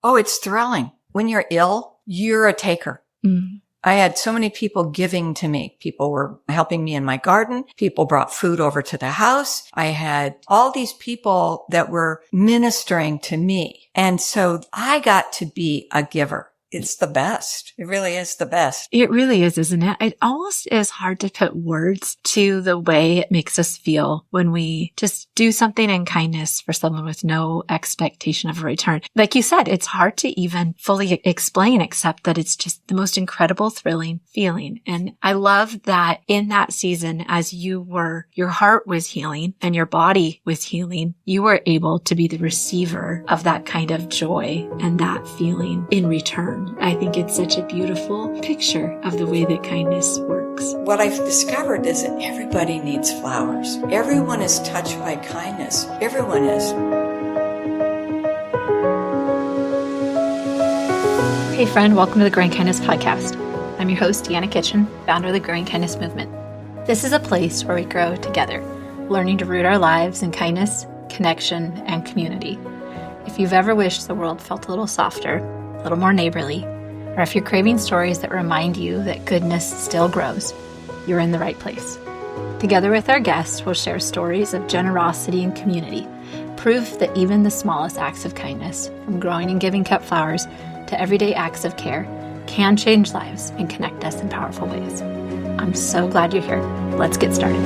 Oh, it's thrilling. When you're ill, you're a taker. Mm. I had so many people giving to me. People were helping me in my garden. People brought food over to the house. I had all these people that were ministering to me. And so I got to be a giver. It's the best. It really is the best. It really is, isn't it? It almost is hard to put words to the way it makes us feel when we just do something in kindness for someone with no expectation of a return. Like you said, it's hard to even fully explain, except that it's just the most incredible, thrilling feeling. And I love that in that season, as your heart was healing and your body was healing, you were able to be the receiver of that kind of joy and that feeling in return. I think it's such a beautiful picture of the way that kindness works. What I've discovered is that everybody needs flowers. Everyone is touched by kindness. Everyone is. Hey friend, welcome to the Growing Kindness Podcast. I'm your host, Deanna Kitchen, founder of the Growing Kindness Movement. This is a place where we grow together, learning to root our lives in kindness, connection, and community. If you've ever wished the world felt a little softer, a little more neighborly, or if you're craving stories that remind you that goodness still grows, you're in the right place. Together with our guests, we'll share stories of generosity and community, proof that even the smallest acts of kindness, from growing and giving cut flowers to everyday acts of care, can change lives and connect us in powerful ways. I'm so glad you're here. Let's get started.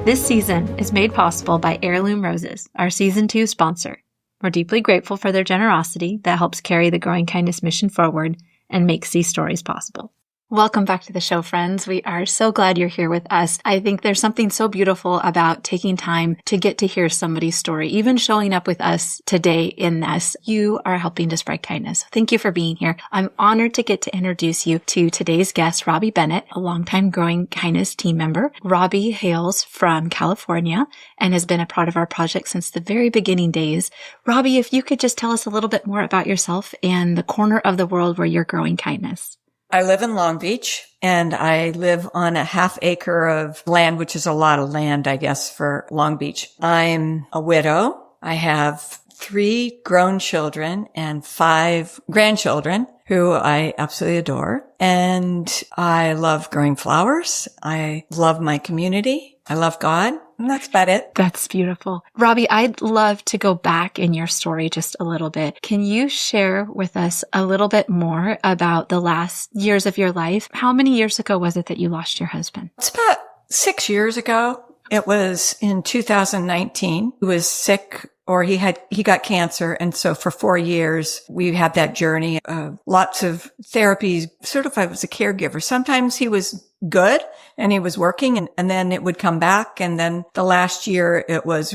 This season is made possible by Heirloom Roses, our Season 2 sponsor. We're deeply grateful for their generosity that helps carry the Growing Kindness mission forward and makes these stories possible. Welcome back to the show, friends. We are so glad you're here with us. I think there's something so beautiful about taking time to get to hear somebody's story, even showing up with us today in this. You are helping to spread kindness. Thank you for being here. I'm honored to get to introduce you to today's guest, Robbie Bennett, a longtime Growing Kindness team member. Robbie hails from California and has been a part of our project since the very beginning days. Robbie, if you could just tell us a little bit more about yourself and the corner of the world where you're growing kindness. I live in Long Beach, and I live on a half acre of land, which is a lot of land, I guess, for Long Beach. I'm a widow. I have 3 grown children and 5 grandchildren who I absolutely adore. And I love growing flowers. I love my community. I love God. And that's about it. That's beautiful. Robbie, I'd love to go back in your story just a little bit. Can you share with us a little bit more about the last years of your life? How many years ago was it that you lost your husband? It's about 6 years ago. It was in 2019. He was sick, or he got cancer. And so for 4 years, we had that journey of lots of therapies, sort of I was a caregiver. Sometimes he was good and he was working and then it would come back. And then the last year, it was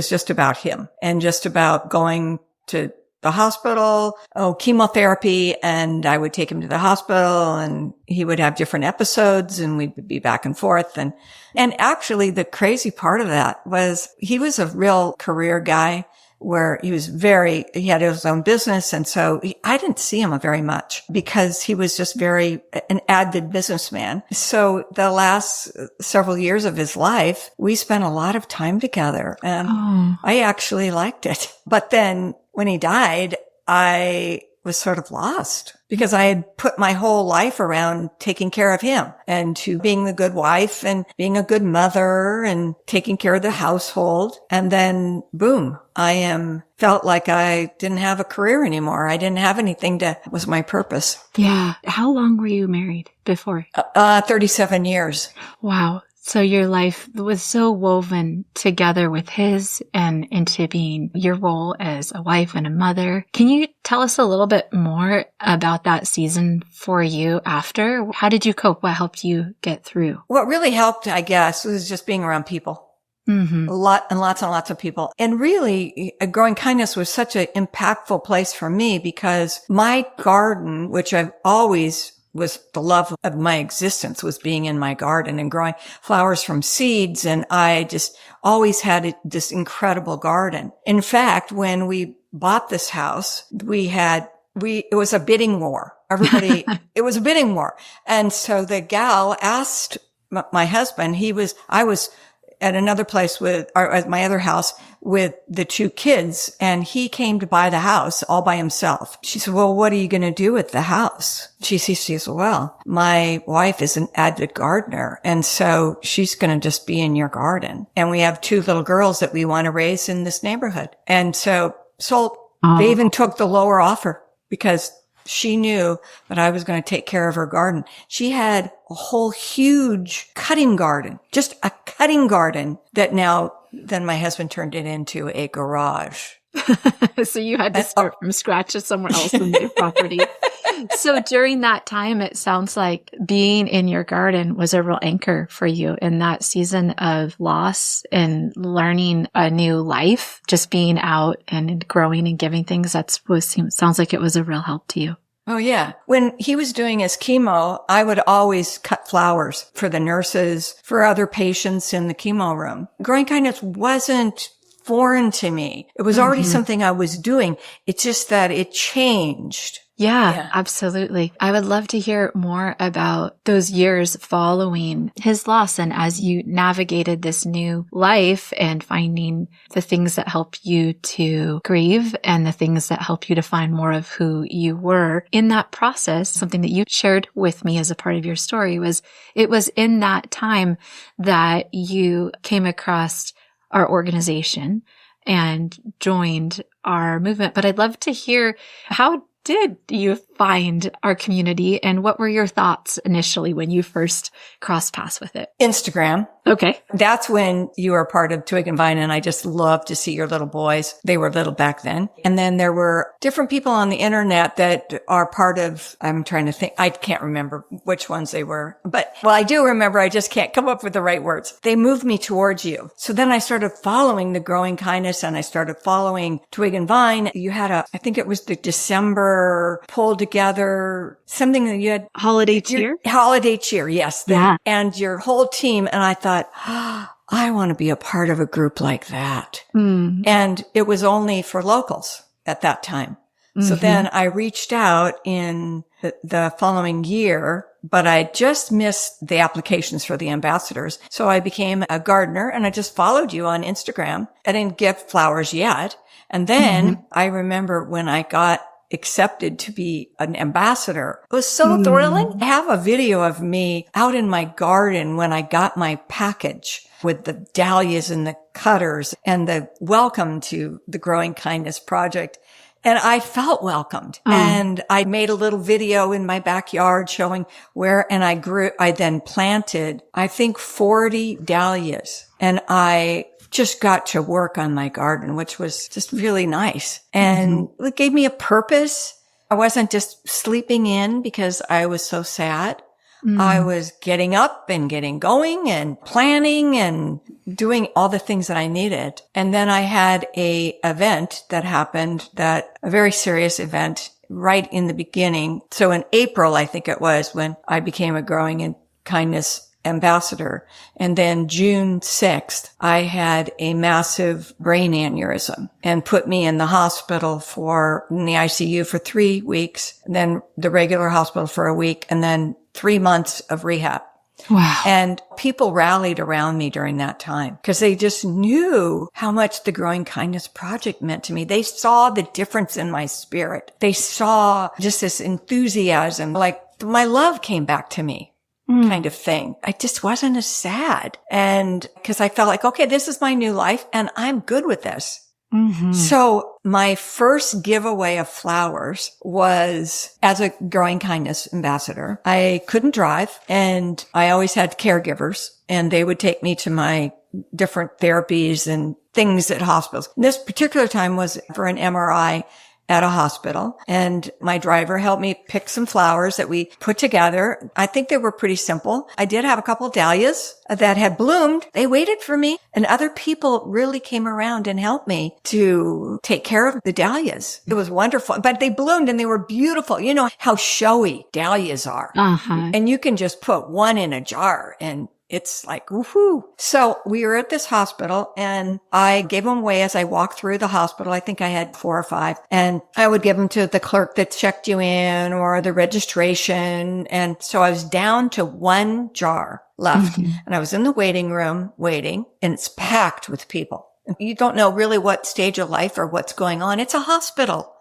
just about him and just about going to the hospital, chemotherapy. And I would take him to the hospital and he would have different episodes and we'd be back and forth. And actually the crazy part of that was he was a real career guy where he had his own business. And so I didn't see him very much because he was just an avid businessman. So the last several years of his life, we spent a lot of time together and I actually liked it. But then when he died, I was sort of lost because I had put my whole life around taking care of him and to being the good wife and being a good mother and taking care of the household. And then boom, felt like I didn't have a career anymore. I didn't have anything that was my purpose. Yeah. How long were you married before? 37 years. Wow. So your life was so woven together with his and into being your role as a wife and a mother. Can you tell us a little bit more about that season for you after? How did you cope? What helped you get through? What really helped, I guess, was just being around people. Mm-hmm. Lots and lots of people. And really, Growing Kindness was such an impactful place for me because my garden, which I've always was the love of my existence, was being in my garden and growing flowers from seeds. And I just always had this incredible garden. In fact, when we bought this house, it was a bidding war. It was a bidding war. And so the gal asked my husband, I was at another place or at my other house with the 2 kids, and he came to buy the house all by himself. She said, well, what are you going to do with the house? She says, well, my wife is an avid gardener, and so she's going to just be in your garden. And we have 2 little girls that we want to raise in this neighborhood. And so they even took the lower offer because she knew that I was going to take care of her garden. She had a whole huge cutting garden, just a cutting garden that then my husband turned it into a garage. So you had to start from scratch somewhere else in the property. So during that time, it sounds like being in your garden was a real anchor for you in that season of loss and learning a new life, just being out and growing and giving things. Sounds like it was a real help to you. Oh, yeah. When he was doing his chemo, I would always cut flowers for the nurses, for other patients in the chemo room. Growing kindness wasn't foreign to me. It was already something I was doing. It's just that it changed. Yeah, absolutely. I would love to hear more about those years following his loss and as you navigated this new life and finding the things that help you to grieve and the things that help you to find more of who you were. In that process, something that you shared with me as a part of your story was it was in that time that you came across our organization and joined our movement. But I'd love to hear, how did you find our community and what were your thoughts initially when you first crossed paths with it? Instagram. Okay. That's when you were part of Twig and Vine, and I just loved to see your little boys. They were little back then. And then there were different people on the internet that are part of, I'm trying to think, I can't remember which ones they were, but well, I do remember, I just can't come up with the right words. They moved me towards you. So then I started following the Growing Kindness and I started following Twig and Vine. You had I think it was the December pulled together, something that you had. Holiday cheer? Holiday cheer, yes. Yeah. And your whole team. And I thought, I want to be a part of a group like that. And it was only for locals at that time. So then I reached out in the following year, but I just missed the applications for the ambassadors. So I became a gardener and I just followed you on Instagram. I didn't get flowers yet. And then I remember when I got accepted to be an ambassador. It was so thrilling. I have a video of me out in my garden when I got my package with the dahlias and the cutters and the welcome to the Growing Kindness Project. And I felt welcomed. And I made a little video in my backyard showing and I then planted, I think 40 dahlias, and I just got to work on my garden, which was just really nice. And it gave me a purpose. I wasn't just sleeping in because I was so sad. I was getting up and getting going and planning and doing all the things that I needed. And then I had a event that happened, a very serious event right in the beginning. So in April, I think it was, when I became a Growing Kindness ambassador. And then June 6th, I had a massive brain aneurysm and put me in the hospital in the ICU for 3 weeks, and then the regular hospital for a week, and then 3 months of rehab. Wow. And people rallied around me during that time because they just knew how much the Growing Kindness Project meant to me. They saw the difference in my spirit. They saw just this enthusiasm, like my love came back to me. Kind of thing. I just wasn't as sad. And because I felt like, okay, this is my new life and I'm good with this. So my first giveaway of flowers was as a Growing Kindness ambassador. I couldn't drive and I always had caregivers and they would take me to my different therapies and things at hospitals. And this particular time was for an MRI at a hospital, and my driver helped me pick some flowers that we put together. I think they were pretty simple. I did have a couple of dahlias that had bloomed. They waited for me, and other people really came around and helped me to take care of the dahlias. It was wonderful, but they bloomed and they were beautiful. You know how showy dahlias are. And you can just put one in a jar and It's like, woohoo. So we were at this hospital and I gave them away as I walked through the hospital. I think I had 4 or 5, and I would give them to the clerk that checked you in or the registration. And so I was down to 1 jar left, and I was in the waiting room waiting, and it's packed with people. You don't know really what stage of life or what's going on. It's a hospital.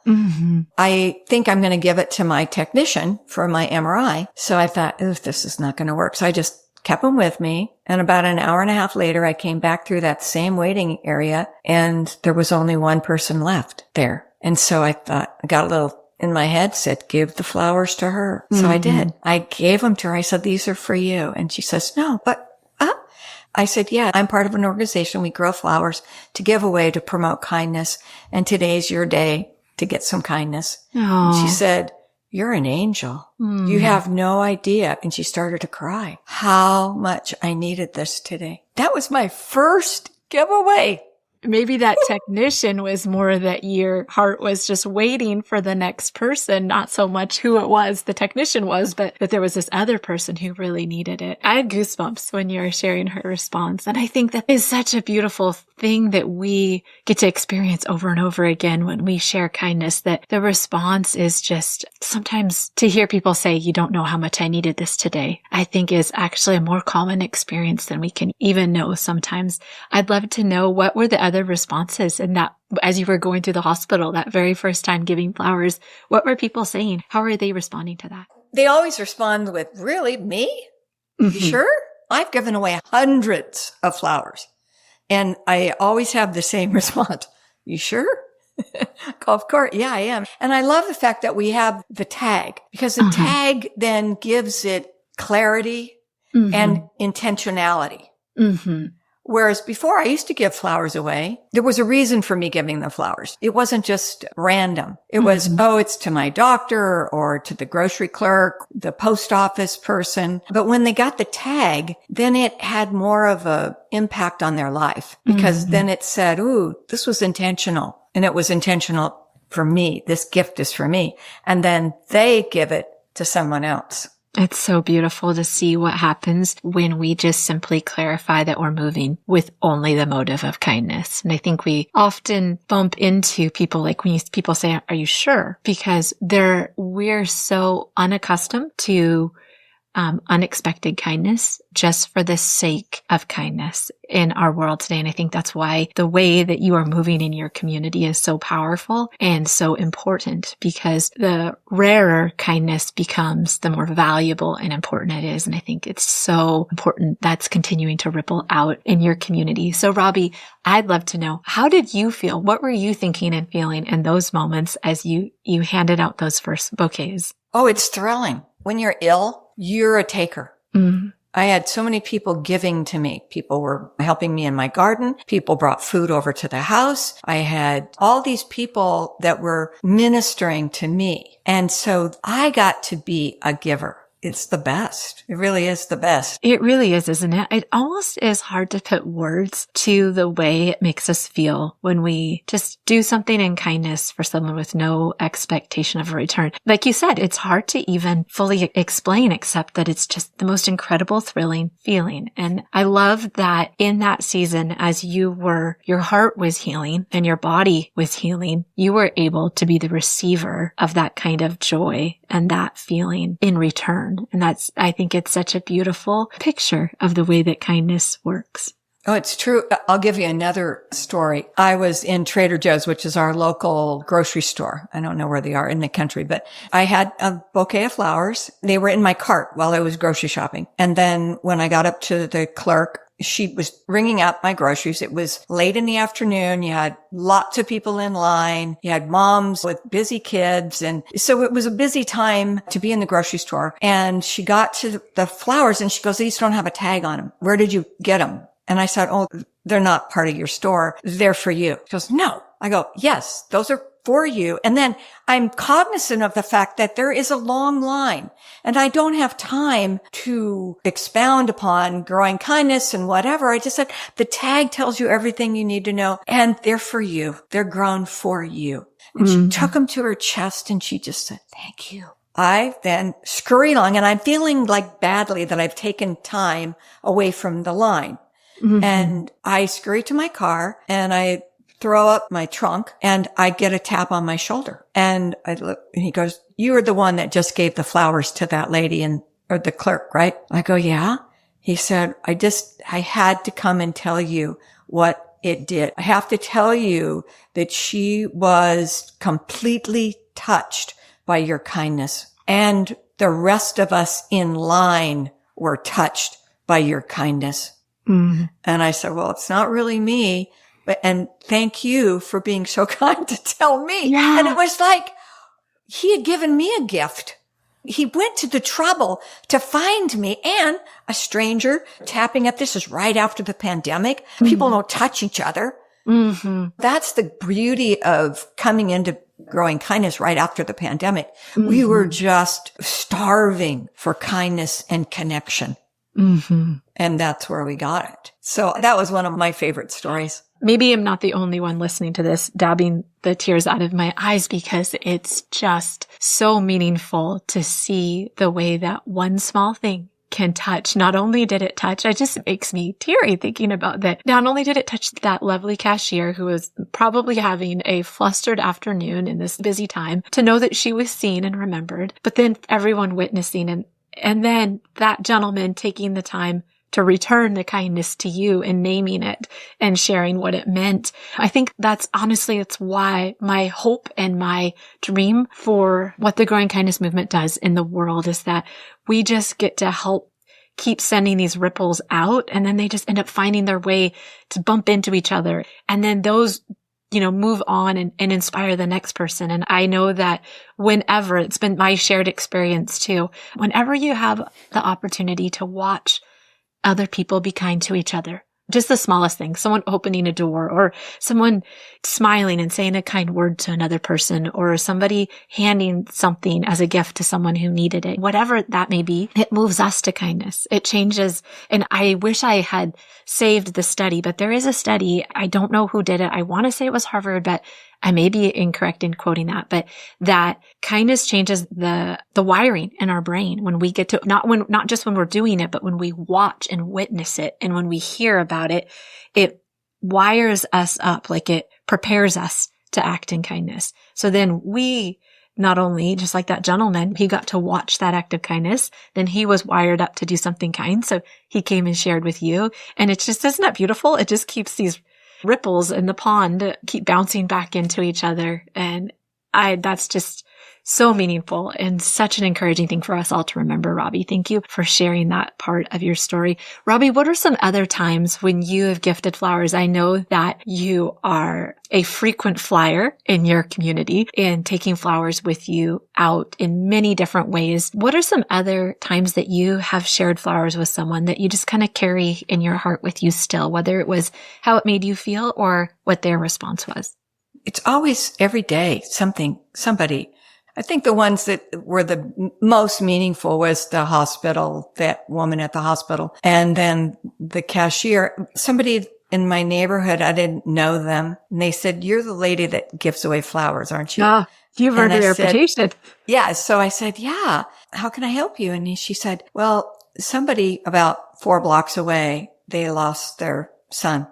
I think I'm going to give it to my technician for my MRI. So I thought, this is not going to work. So I just kept them with me. And about an hour and a half later, I came back through that same waiting area, and there was only 1 person left there. And so I thought, I got a little in my head, said, give the flowers to her. So I did. I gave them to her. I said, these are for you. And she says, no, but I said, yeah, I'm part of an organization. We grow flowers to give away to promote kindness. And today's your day to get some kindness. She said, you're an angel. You have no idea. And she started to cry. How much I needed this today. That was my first giveaway. Maybe that technician was more that your heart was just waiting for the next person, not so much who it was the technician was, but that there was this other person who really needed it. I had goosebumps when you were sharing her response. And I think that is such a beautiful thing that we get to experience over and over again when we share kindness, that the response is just sometimes to hear people say, you don't know how much I needed this today, I think is actually a more common experience than we can even know sometimes. I'd love to know, what were the other responses in that, as you were going through the hospital, that very first time giving flowers? What were people saying? How are they responding to that? They always respond with, really, me? You sure? I've given away hundreds of flowers. And I always have the same response. You sure? Of course. Yeah, I am. And I love the fact that we have the tag, because the tag then gives it clarity and intentionality. Whereas before I used to give flowers away, there was a reason for me giving the flowers. It wasn't just random. It was, it's to my doctor or to the grocery clerk, the post office person. But when they got the tag, then it had more of a impact on their life, because then it said, ooh, this was intentional, and it was intentional for me. This gift is for me. And then they give it to someone else. It's so beautiful to see what happens when we just simply clarify that we're moving with only the motive of kindness. And I think we often bump into people, like when people say, are you sure? Because we're so unaccustomed to unexpected kindness just for the sake of kindness in our world today. And I think that's why the way that you are moving in your community is so powerful and so important, because the rarer kindness becomes, the more valuable and important it is. And I think it's so important that's continuing to ripple out in your community. So Robbie, I'd love to know, how did you feel? What were you thinking and feeling in those moments as you handed out those first bouquets? Oh, it's thrilling. When you're ill, you're a taker. I had so many people giving to me. People were helping me in my garden. People brought food over to the house. I had all these people that were ministering to me. And so I got to be a giver. It's the best. It really is the best. It really is, isn't it? It almost is hard to put words to the way it makes us feel when we just do something in kindness for someone with no expectation of a return. Like you said, it's hard to even fully explain, except that it's just the most incredible, thrilling feeling. And I love that in that season, as your heart was healing and your body was healing, you were able to be the receiver of that kind of joy and that feeling in return. And I think it's such a beautiful picture of the way that kindness works. Oh, it's true. I'll give you another story. I was in Trader Joe's, which is our local grocery store. I don't know where they are in the country, but I had a bouquet of flowers. They were in my cart while I was grocery shopping. And then when I got up to the clerk, she was ringing out my groceries. It was late in the afternoon. You had lots of people in line. You had moms with busy kids. And so it was a busy time to be in the grocery store. And she got to the flowers and she goes, these don't have a tag on them. Where did you get them? And I said, oh, they're not part of your store. They're for you. She goes, no. I go, yes, those are for you. And then I'm cognizant of the fact that there is a long line and I don't have time to expound upon growing kindness and whatever. I just said, the tag tells you everything you need to know and they're for you. They're grown for you. And she took them to her chest and she just said, thank you. I then scurry along, and I'm feeling like badly that I've taken time away from the line. Mm-hmm. And I scurry to my car and I throw up my trunk and I get a tap on my shoulder. And I look, and he goes, "You were the one that just gave the flowers to that lady or the clerk, right?" I go, "Yeah." He said, I had to come and tell you what it did. I have to tell you that she was completely touched by your kindness, and the rest of us in line were touched by your kindness. Mm-hmm. And I said, "Well, it's not really me, and thank you for being so kind to tell me." Yeah. And it was like he had given me a gift. He went to the trouble to find me, and a stranger tapping at this is right after the pandemic. Mm-hmm. People don't touch each other. Mm-hmm. That's the beauty of coming into growing kindness right after the pandemic. Mm-hmm. We were just starving for kindness and connection. Mm-hmm. And that's where we got it. So that was one of my favorite stories. Maybe I'm not the only one listening to this, dabbing the tears out of my eyes, because it's just so meaningful to see the way that one small thing can touch. Not only did it touch, it just makes me teary thinking about that. Not only did it touch that lovely cashier who was probably having a flustered afternoon in this busy time, to know that she was seen and remembered, but then everyone witnessing and then that gentleman taking the time to return the kindness to you and naming it and sharing what it meant. I think that's honestly, it's why my hope and my dream for what the Growing Kindness movement does in the world is that we just get to help keep sending these ripples out, and then they just end up finding their way to bump into each other. And then those, move on and inspire the next person. And I know that whenever, it's been my shared experience too, whenever you have the opportunity to watch other people be kind to each other, just the smallest thing, someone opening a door or someone smiling and saying a kind word to another person, or somebody handing something as a gift to someone who needed it, whatever that may be, it moves us to kindness. It changes. And I wish I had saved the study, but there is a study. I don't know who did it. I want to say it was Harvard, but I may be incorrect in quoting that, but that kindness changes the wiring in our brain when we get to, not just when we're doing it, but when we watch and witness it. And when we hear about it, it wires us up, like it prepares us to act in kindness. So then we not only, just like that gentleman, he got to watch that act of kindness, then he was wired up to do something kind. So he came and shared with you. And it's just, isn't that beautiful? It just keeps these ripples in the pond keep bouncing back into each other. And that's just so meaningful and such an encouraging thing for us all to remember, Robbie. Thank you for sharing that part of your story. Robbie, what are some other times when you have gifted flowers? I know that you are a frequent flyer in your community and taking flowers with you out in many different ways. What are some other times that you have shared flowers with someone that you just kind of carry in your heart with you still, whether it was how it made you feel or what their response was? It's always every day somebody. I think the ones that were the most meaningful was the hospital, that woman at the hospital, and then the cashier. Somebody in my neighborhood, I didn't know them, and they said, "You're the lady that gives away flowers, aren't you?" Ah, you've earned a reputation. Yeah. So I said, "Yeah, how can I help you?" And she said, "Well, somebody about 4 blocks away, they lost their son."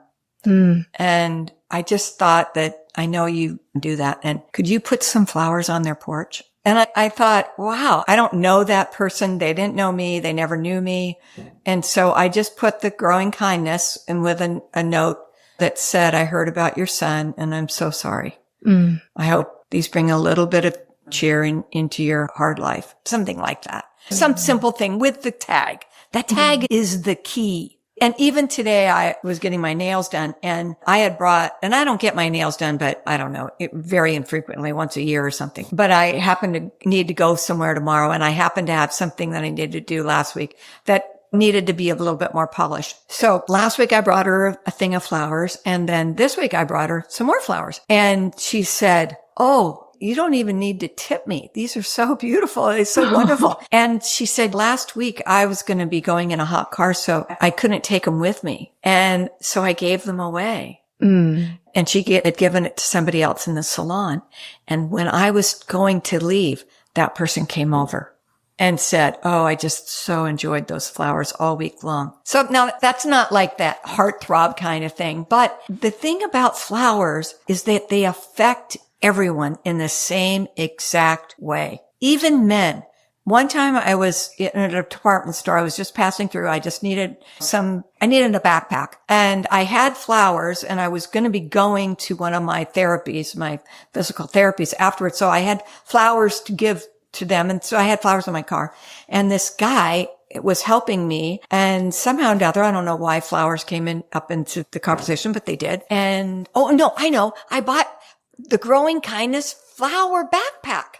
And I just thought that, I know you do that. And could you put some flowers on their porch? And I thought, wow, I don't know that person. They didn't know me. They never knew me. And so I just put the growing kindness and with a note that said, "I heard about your son and I'm so sorry. I hope these bring a little bit of cheer into your hard life." Something like that. Some simple thing with the tag. That tag is the key. And even today, I was getting my nails done, and I had brought, and I don't get my nails done, but I don't know, very infrequently, once a year or something. But I happen to need to go somewhere tomorrow, and I happen to have something that I needed to do last week that needed to be a little bit more polished. So last week I brought her a thing of flowers, and then this week I brought her some more flowers. And she said, "Oh, you don't even need to tip me. These are so beautiful. It's so wonderful." And she said, "Last week I was going to be going in a hot car, so I couldn't take them with me. And so I gave them away." And she had given it to somebody else in the salon. And when I was going to leave, that person came over and said, oh, I just so enjoyed those flowers all week long. So now that's not like that heartthrob kind of thing. But the thing about flowers is that they affect everyone in the same exact way. Even men. One time I was in a department store. I was just passing through. I needed a backpack, and I had flowers, and I was going to be going to one of my therapies, my physical therapies afterwards. So I had flowers to give to them. And so I had flowers in my car, and this guy was helping me, and somehow or another, I don't know why flowers came up into the conversation, but they did. And, oh no, I know. I bought the Growing Kindness flower backpack.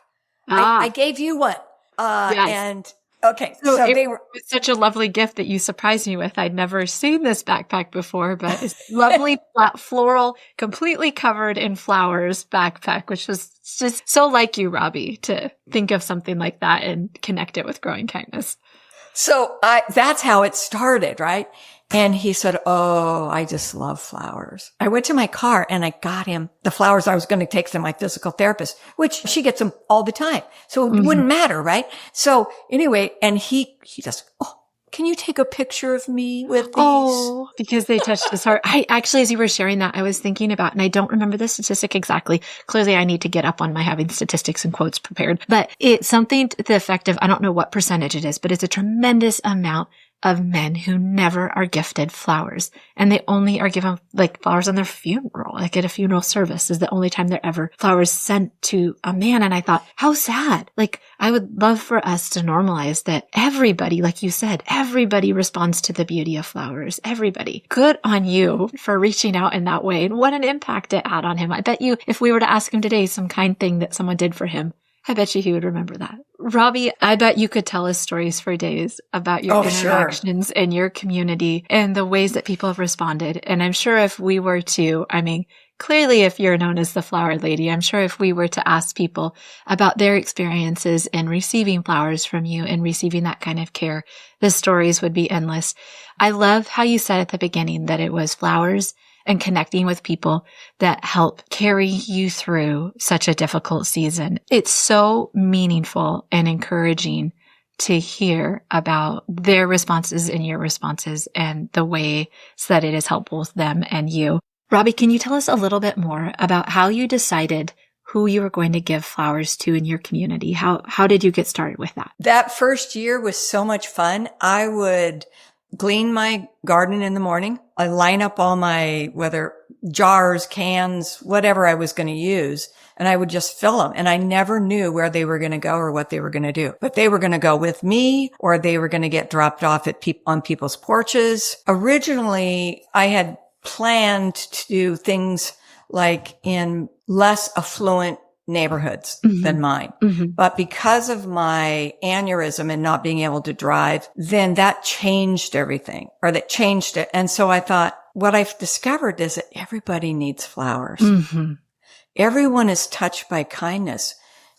I gave you one. Yes. And okay. So it was such a lovely gift that you surprised me with. I'd never seen this backpack before, but it's lovely floral, completely covered in flowers backpack, which was just so like you, Robbie, to think of something like that and connect it with Growing Kindness. So that's how it started, right? And he said, oh, I just love flowers. I went to my car and I got him the flowers I was going to take to my physical therapist, which she gets them all the time. So it wouldn't matter, right? So anyway, and he just, oh, can you take a picture of me with these? Oh, because they touched his heart. I actually, as you were sharing that, I was thinking about, and I don't remember the statistic exactly. Clearly, I need to get up on my having statistics and quotes prepared, but it's something to the effect of, I don't know what percentage it is, but it's a tremendous amount of men who never are gifted flowers, and they only are given like flowers on their funeral, like at a funeral service is the only time they're ever flowers sent to a man. And I thought, how sad. Like, I would love for us to normalize that everybody, like you said, everybody responds to the beauty of flowers. Everybody. Good on you for reaching out in that way. And what an impact it had on him. I bet you if we were to ask him today some kind thing that someone did for him, I bet you he would remember that. Robbie, I bet you could tell us stories for days about your interactions in your community and the ways that people have responded. And I'm sure if we were to, I mean, clearly if you're known as the flower lady, I'm sure if we were to ask people about their experiences in receiving flowers from you and receiving that kind of care, the stories would be endless. I love how you said at the beginning that it was flowers and connecting with people that help carry you through such a difficult season. It's so meaningful and encouraging to hear about their responses and your responses and the ways that it has helped both them and you. Robbie, can you tell us a little bit more about how you decided who you were going to give flowers to in your community? How did you get started with that? That first year was so much fun. I would glean my garden in the morning. I line up all my, whether jars, cans, whatever I was going to use, and I would just fill them. And I never knew where they were going to go or what they were going to do. But they were going to go with me, or they were going to get dropped off at on people's porches. Originally, I had planned to do things like in less affluent neighborhoods than mine. But because of my aneurysm and not being able to drive, then that changed everything, or that changed it. And so I thought, what I've discovered is that everybody needs flowers. Everyone is touched by kindness.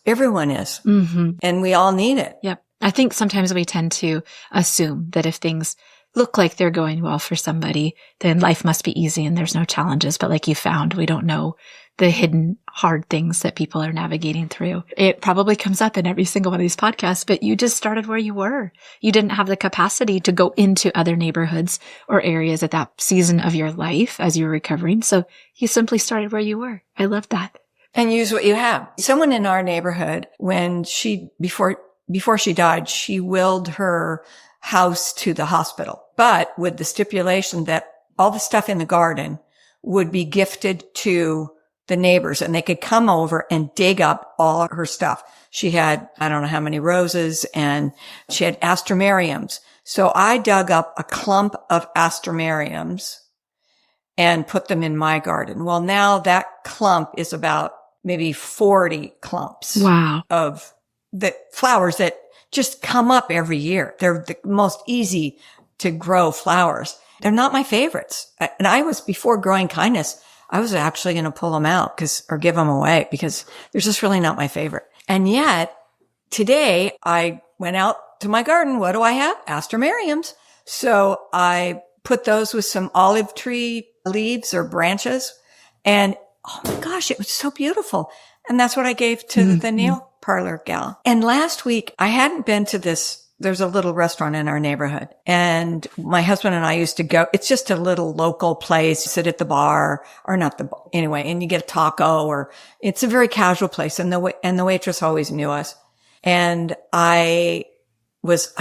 Everyone is. And we all need it. Yep. I think sometimes we tend to assume that if things look like they're going well for somebody, then life must be easy and there's no challenges. But like you found, we don't know the hidden hard things that people are navigating through. It probably comes up in every single one of these podcasts, but you just started where you were. You didn't have the capacity to go into other neighborhoods or areas at that season of your life as you were recovering. So you simply started where you were. I love that. And use what you have. Someone in our neighborhood, when before she died, she willed her house to the hospital, but with the stipulation that all the stuff in the garden would be gifted to the neighbors, and they could come over and dig up all her stuff. She had, I don't know how many roses, and she had astromeriums. So I dug up a clump of astromeriums and put them in my garden. Well, now that clump is about maybe 40 clumps. Wow. Of the flowers that just come up every year. They're the most easy to grow flowers. They're not my favorites. And I was, before Growing Kindness, I was actually going to pull them out or give them away, because they're just really not my favorite. And yet today I went out to my garden. What do I have? Astromeriums. So I put those with some olive tree leaves or branches, and oh my gosh, it was so beautiful. And that's what I gave to the nail parlor gal. And last week I hadn't been to there's a little restaurant in our neighborhood, and my husband and I used to go. It's just a little local place. You sit at the bar, or not the bar, anyway, and you get a taco, or it's a very casual place. And the waitress always knew us. And I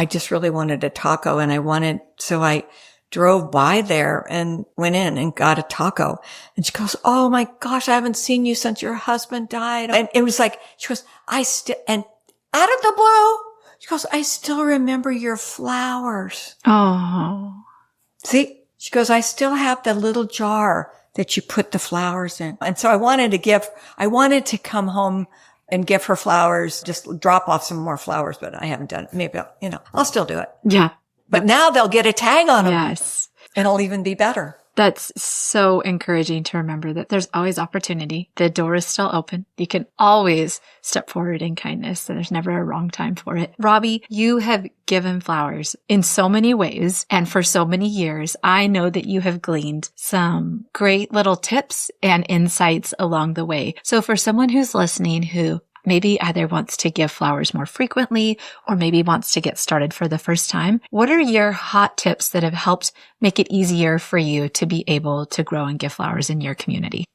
just really wanted a taco, and so I drove by there and went in and got a taco. And she goes, "Oh my gosh, I haven't seen you since your husband died." And it was like, she goes, and out of the blue, she goes, "I still remember your flowers." Oh. See, she goes, "I still have the little jar that you put the flowers in." And so I wanted to come home and give her flowers, just drop off some more flowers, but I haven't done it. Maybe I'll still do it. Yeah. But now they'll get a tag on them. Yes. And it'll even be better. That's so encouraging to remember that there's always opportunity. The door is still open. You can always step forward in kindness, and there's never a wrong time for it. Robbie, you have given flowers in so many ways and for so many years. I know that you have gleaned some great little tips and insights along the way. So for someone who's listening who maybe either wants to give flowers more frequently or maybe wants to get started for the first time, what are your hot tips that have helped make it easier for you to be able to grow and give flowers in your community?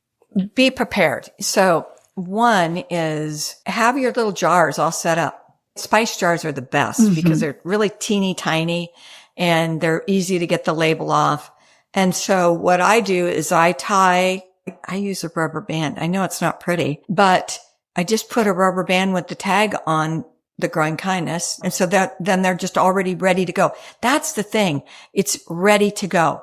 Be prepared. So one is have your little jars all set up. Spice jars are the best because they're really teeny tiny and they're easy to get the label off. And so what I do is I use a rubber band. I know it's not pretty, but I just put a rubber band with the tag on the growing kindness. And so then they're just already ready to go. That's the thing. It's ready to go.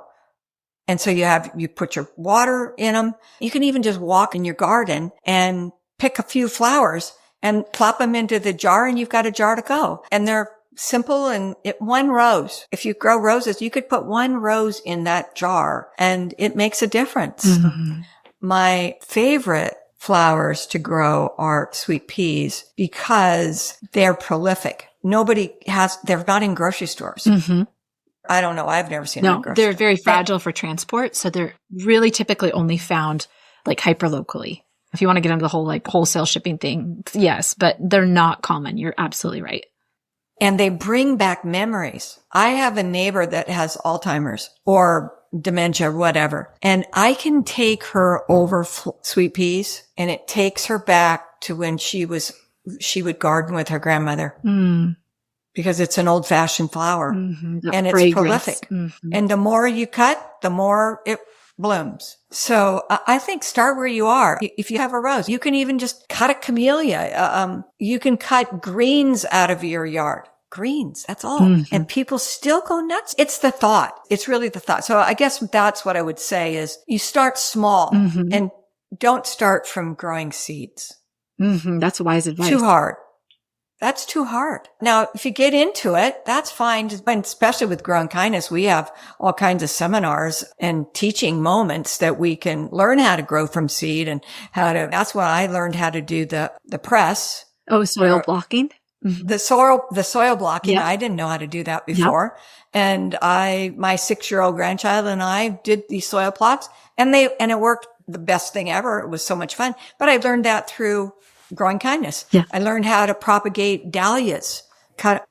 And so you put your water in them. You can even just walk in your garden and pick a few flowers and plop them into the jar, and you've got a jar to go. And they're simple, and one rose. If you grow roses, you could put one rose in that jar and it makes a difference. Mm-hmm. My favorite flowers to grow are sweet peas because they're prolific. They're not in grocery stores. Mm-hmm. I don't know. I've never seen them in grocery stores. They're very fragile for transport. So they're really typically only found like hyper locally. If you want to get into the whole like wholesale shipping thing, yes, but they're not common. You're absolutely right. And they bring back memories. I have a neighbor that has Alzheimer's or dementia, whatever. And I can take her over sweet peas, and it takes her back to when she would garden with her grandmother. Because it's an old fashioned flower and it's prolific. Mm-hmm. And the more you cut, the more it blooms. So I think start where you are. If you have a rose, you can even just cut a camellia. You can cut greens out of your yard. Greens, that's all. Mm-hmm. And people still go nuts. It's the thought. It's really the thought. So I guess that's what I would say is you start small and don't start from growing seeds. Mm-hmm. That's wise advice. Too hard. That's too hard. Now, if you get into it, that's fine. And especially with Growing Kindness, we have all kinds of seminars and teaching moments that we can learn how to grow from seed and that's what I learned how to do the press. Oh, soil blocking? The soil blocking. Yep. I didn't know how to do that before. Yep. And my 6-year-old grandchild and I did these soil plots, and it worked the best thing ever. It was so much fun. But I learned that through Growing Kindness. Yeah. I learned how to propagate dahlias,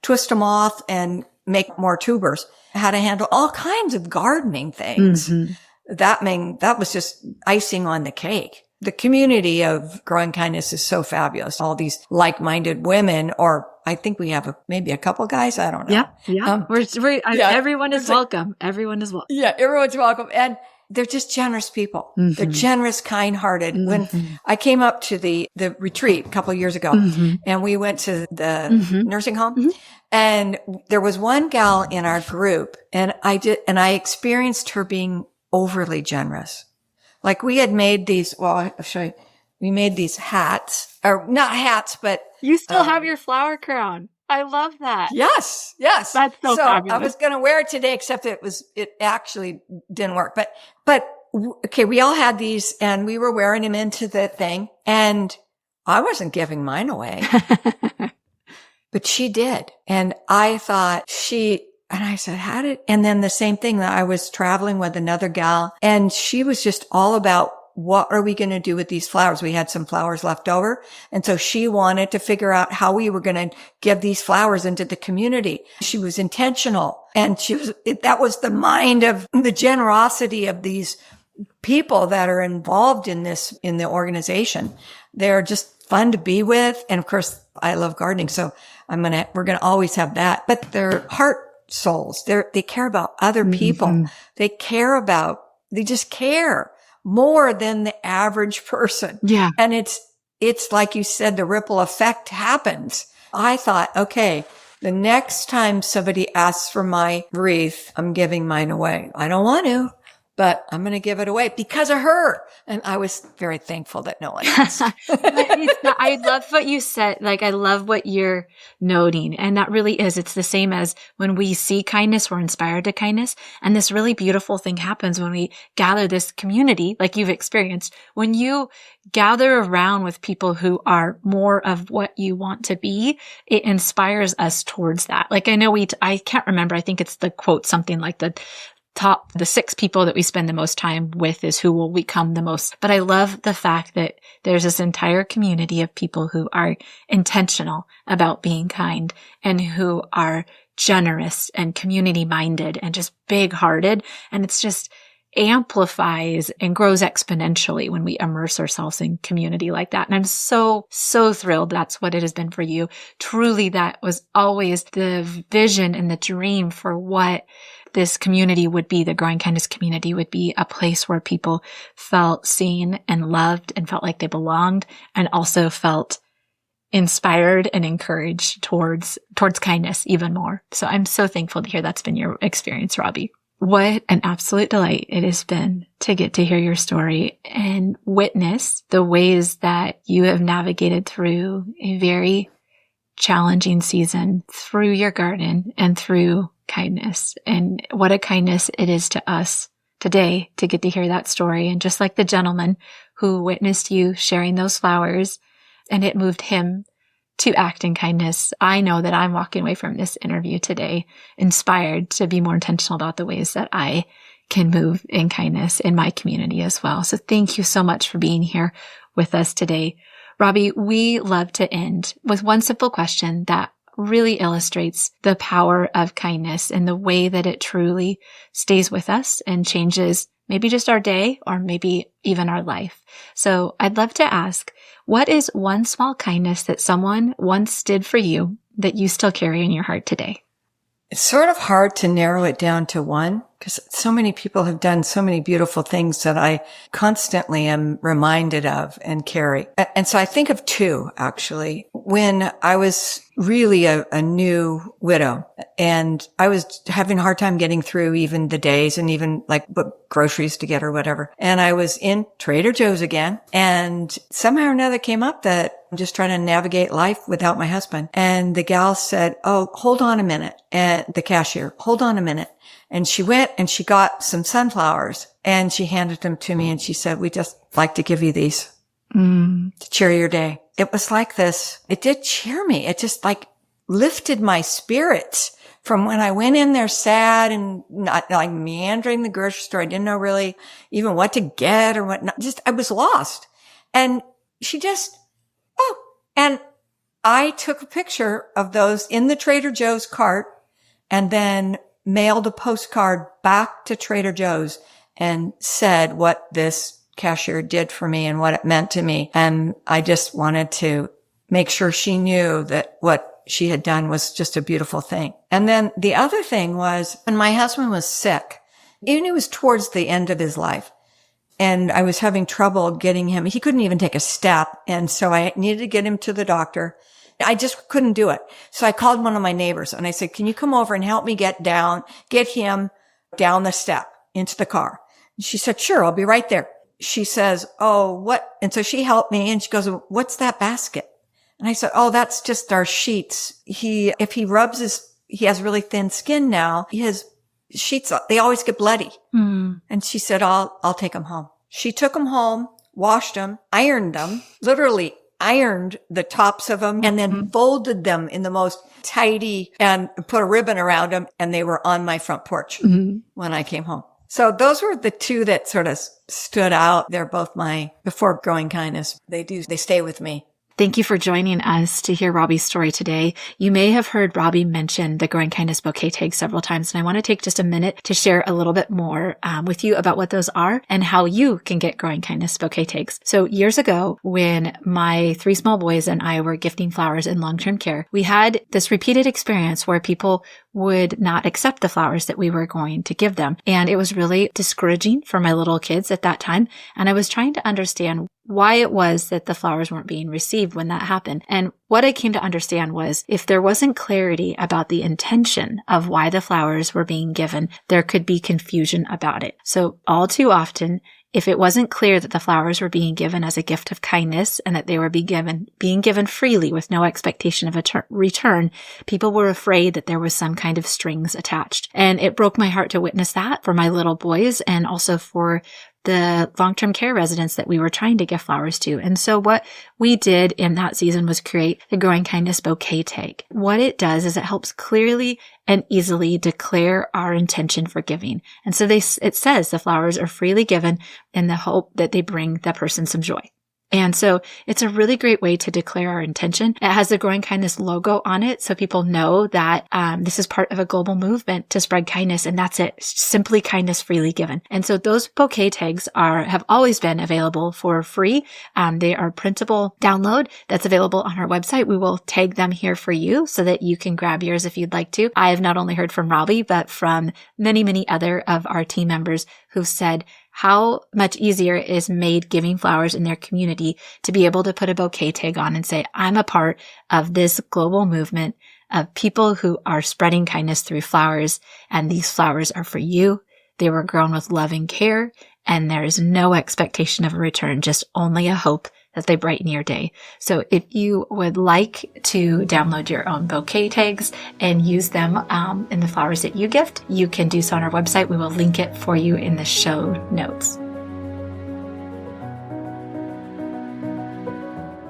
twist them off and make more tubers, how to handle all kinds of gardening things. Mm-hmm. That was just icing on the cake. The community of Growing Kindness is so fabulous. All these like-minded women, or I think we have maybe a couple guys. I don't know. Yeah. Everyone is welcome. Everyone is welcome. Yeah. Everyone's welcome. And they're just generous people. Mm-hmm. They're generous, kind-hearted. Mm-hmm. When I came up to the retreat a couple of years ago, and we went to the nursing home, and there was one gal in our group, and I experienced her being overly generous. Like we had made these, I'll show you. We made these hats, or not hats, but you still have your flower crown. I love that. Yes. That's so fabulous. I was going to wear it today, except it actually didn't work. But okay, we all had these and we were wearing them into the thing, and I wasn't giving mine away, but she did. And I thought and I said, and then the same thing that I was traveling with another gal, and she was just all about what are we going to do with these flowers? We had some flowers left over. And so she wanted to figure out how we were going to give these flowers into the community. She was intentional, and that was the mind of the generosity of these people that are involved in the organization. They're just fun to be with. And of course, I love gardening. So we're going to always have that, but they're heart souls. They care about other people. Mm-hmm. They just care more than the average person. Yeah. And it's like you said, the ripple effect happens. I thought, okay, the next time somebody asks for my wreath, I'm giving mine away. I don't want to, but I'm going to give it away because of her. And I was very thankful that no one asked. I love what you said. Like, I love what you're noting. And that really is, it's the same as when we see kindness, we're inspired to kindness. And this really beautiful thing happens when we gather this community, like you've experienced. When you gather around with people who are more of what you want to be, it inspires us towards that. Like, I know I can't remember. I think it's the quote, something like the 6 people that we spend the most time with is who will become the most. But I love the fact that there's this entire community of people who are intentional about being kind and who are generous and community minded and just big hearted. And it's just amplifies and grows exponentially when we immerse ourselves in community like that. And I'm so, so thrilled that's what it has been for you. Truly, that was always the vision and the dream for what this community would be. The Growing Kindness community would be a place where people felt seen and loved and felt like they belonged, and also felt inspired and encouraged towards kindness even more. So I'm so thankful to hear that's been your experience, Robbie. What an absolute delight it has been to get to hear your story and witness the ways that you have navigated through a very challenging season through your garden and through kindness. And what a kindness it is to us today to get to hear that story. And just like the gentleman who witnessed you sharing those flowers and it moved him to act in kindness, I know that I'm walking away from this interview today inspired to be more intentional about the ways that I can move in kindness in my community as well. So thank you so much for being here with us today. Robbie, we love to end with one simple question that really illustrates the power of kindness and the way that it truly stays with us and changes maybe just our day or maybe even our life. So I'd love to ask, what is one small kindness that someone once did for you that you still carry in your heart today? It's sort of hard to narrow it down to one because so many people have done so many beautiful things that I constantly am reminded of and carry. And so I think of 2, actually. When I was really a new widow and I was having a hard time getting through even the days and even like what groceries to get or whatever. And I was in Trader Joe's again, and somehow or another came up that I'm just trying to navigate life without my husband. And the gal said, "Oh, hold on a minute." And the cashier, "Hold on a minute." And she went and she got some sunflowers and she handed them to me and she said, "We just like to give you these to cheer your day." It was like this. It did cheer me. It just like lifted my spirits from when I went in there sad and not like meandering the grocery store. I didn't know really even what to get or what not. Just, I was lost. And she just, and I took a picture of those in the Trader Joe's cart and then mailed a postcard back to Trader Joe's and said what this cashier did for me and what it meant to me. And I just wanted to make sure she knew that what she had done was just a beautiful thing. And then the other thing was when my husband was sick, even he was towards the end of his life, and I was having trouble getting him. He couldn't even take a step. And so I needed to get him to the doctor. I just couldn't do it. So I called one of my neighbors and I said, "Can you come over and help me get him down the step into the car?" And she said, "Sure, I'll be right there." She says, "Oh, what?" And so she helped me and she goes, "What's that basket?" And I said, "Oh, that's just our sheets. If he rubs he has really thin skin now. His sheets, they always get bloody." And she said, I'll take them home. She took them home, washed them, ironed them, literally ironed the tops of them, and then folded them in the most tidy and put a ribbon around them. And they were on my front porch when I came home. So those were the two that sort of stood out. They're both before Growing Kindness. They stay with me. Thank you for joining us to hear Robbie's story today. You may have heard Robbie mention the Growing Kindness bouquet tags several times, and I want to take just a minute to share a little bit more with you about what those are and how you can get Growing Kindness bouquet tags. So years ago, when my 3 small boys and I were gifting flowers in long-term care, we had this repeated experience where people would not accept the flowers that we were going to give them. And it was really discouraging for my little kids at that time. And I was trying to understand why it was that the flowers weren't being received when that happened. And what I came to understand was if there wasn't clarity about the intention of why the flowers were being given, there could be confusion about it. So all too often, if it wasn't clear that the flowers were being given as a gift of kindness and that they were being given freely with no expectation of a return, people were afraid that there was some kind of strings attached. And it broke my heart to witness that for my little boys and also for the long-term care residents that we were trying to give flowers to. And so what we did in that season was create the Growing Kindness bouquet tag. What it does is it helps clearly and easily declare our intention for giving. And so it says the flowers are freely given in the hope that they bring that person some joy. And so it's a really great way to declare our intention. It has the Growing Kindness logo on it, so people know that this is part of a global movement to spread kindness, and that's it. Simply kindness freely given. And so those bouquet tags have always been available for free. They are printable download that's available on our website. We will tag them here for you so that you can grab yours if you'd like to. I have not only heard from Robbie, but from many, many other of our team members who've said how much easier it is made giving flowers in their community to be able to put a bouquet tag on and say, I'm a part of this global movement of people who are spreading kindness through flowers, and these flowers are for you. They were grown with love and care, and there is no expectation of a return, just only a hope that they brighten your day. So if you would like to download your own bouquet tags and use them in the flowers that you gift, you can do so on our website. We will link it for you in the show notes.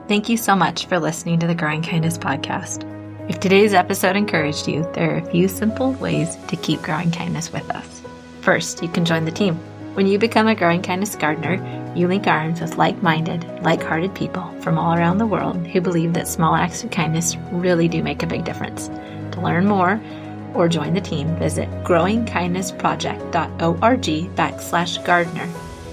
Thank you so much for listening to the Growing Kindness podcast. If today's episode encouraged you, there are a few simple ways to keep growing kindness with us. First, you can join the team. When you become a Growing Kindness gardener, you link arms with like-minded, like-hearted people from all around the world who believe that small acts of kindness really do make a big difference. To learn more or join the team, visit growingkindnessproject.org/gardener.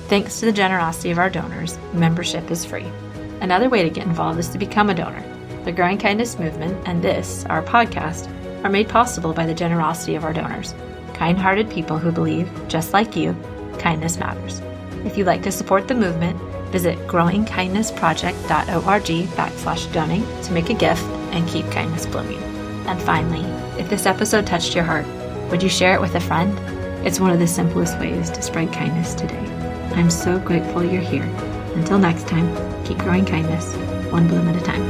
Thanks to the generosity of our donors, membership is free. Another way to get involved is to become a donor. The Growing Kindness movement and this, our podcast, are made possible by the generosity of our donors. Kind-hearted people who believe, just like you, kindness matters. If you'd like to support the movement, visit growingkindnessproject.org/donate to make a gift and keep kindness blooming. And finally, if this episode touched your heart, would you share it with a friend? It's one of the simplest ways to spread kindness today. I'm so grateful you're here. Until next time, keep growing kindness, one bloom at a time.